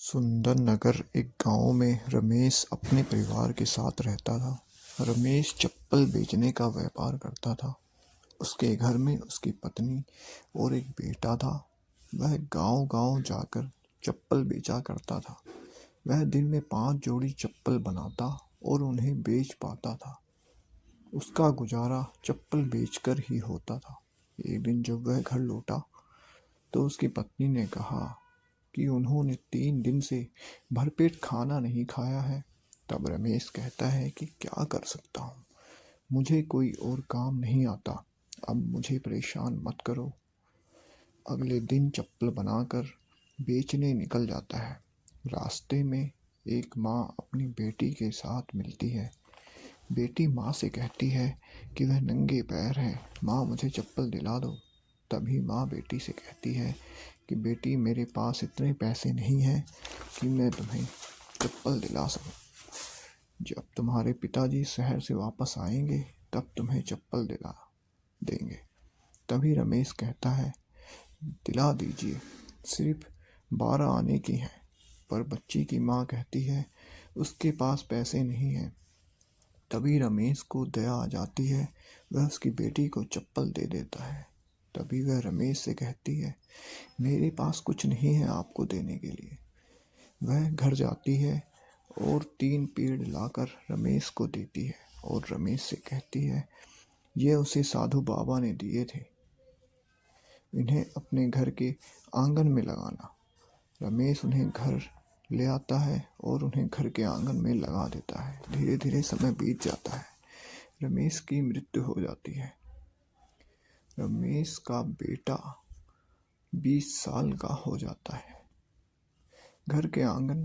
सुंदरनगर एक गांव में रमेश अपने परिवार के साथ रहता था। रमेश चप्पल बेचने का व्यापार करता था। उसके घर में उसकी पत्नी और एक बेटा था। वह गांव-गांव जाकर चप्पल बेचा करता था। वह दिन में 5 जोड़ी चप्पल बनाता और उन्हें बेच पाता था। उसका गुजारा चप्पल बेचकर ही होता था। एक दिन जब वह घर लौटा तो उसकी पत्नी ने कहा कि उन्होंने 3 दिन से भरपेट खाना नहीं खाया है। तब रमेश कहता है कि क्या कर सकता हूँ, मुझे कोई और काम नहीं आता, अब मुझे परेशान मत करो। अगले दिन चप्पल बनाकर बेचने निकल जाता है। रास्ते में एक माँ अपनी बेटी के साथ मिलती है। बेटी माँ से कहती है कि वह नंगे पैर है, माँ मुझे चप्पल दिला दो। तभी माँ बेटी से कहती है कि बेटी मेरे पास इतने पैसे नहीं हैं कि मैं तुम्हें चप्पल दिला सकूं। जब तुम्हारे पिताजी शहर से वापस आएंगे तब तुम्हें चप्पल दिला देंगे। तभी रमेश कहता है दिला दीजिए, सिर्फ 12 आने की हैं। पर बच्ची की माँ कहती है उसके पास पैसे नहीं हैं। तभी रमेश को दया आ जाती है, वह उसकी बेटी को चप्पल दे देता है। तभी वह रमेश से कहती है मेरे पास कुछ नहीं है आपको देने के लिए। वह घर जाती है और 3 पेड़ लाकर रमेश को देती है और रमेश से कहती है ये उसे साधु बाबा ने दिए थे, इन्हें अपने घर के आंगन में लगाना। रमेश उन्हें घर ले आता है और उन्हें घर के आंगन में लगा देता है। धीरे धीरे समय बीत जाता है। रमेश की मृत्यु हो जाती है। रमेश का बेटा 20 साल का हो जाता है। घर के आंगन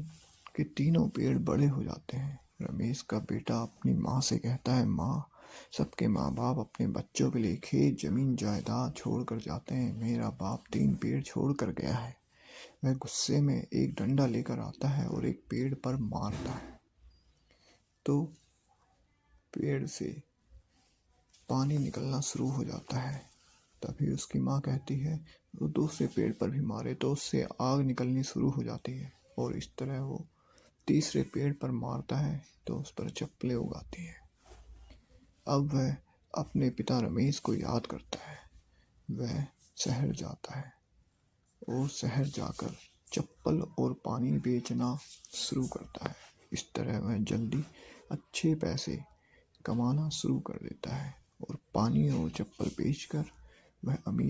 के तीनों पेड़ बड़े हो जाते हैं। रमेश का बेटा अपनी माँ से कहता है माँ, सबके माँ बाप अपने बच्चों के लिए खेत जमीन जायदाद छोड़ कर जाते हैं, मेरा बाप 3 पेड़ छोड़ कर गया है। वह गुस्से में एक डंडा लेकर आता है और एक पेड़ पर मारता है तो पेड़ से पानी निकलना शुरू हो जाता है। तभी उसकी माँ कहती है वो दूसरे पेड़ पर भी मारे तो उससे आग निकलनी शुरू हो जाती है और इस तरह वो तीसरे पेड़ पर मारता है तो उस पर चप्पलें उगाती है। अब वह अपने पिता रमेश को याद करता है। वह शहर जाता है और शहर जाकर चप्पल और पानी बेचना शुरू करता है। इस तरह वह जल्दी अच्छे पैसे कमाना शुरू कर देता है और पानी और चप्पल बेचकर वह अमीर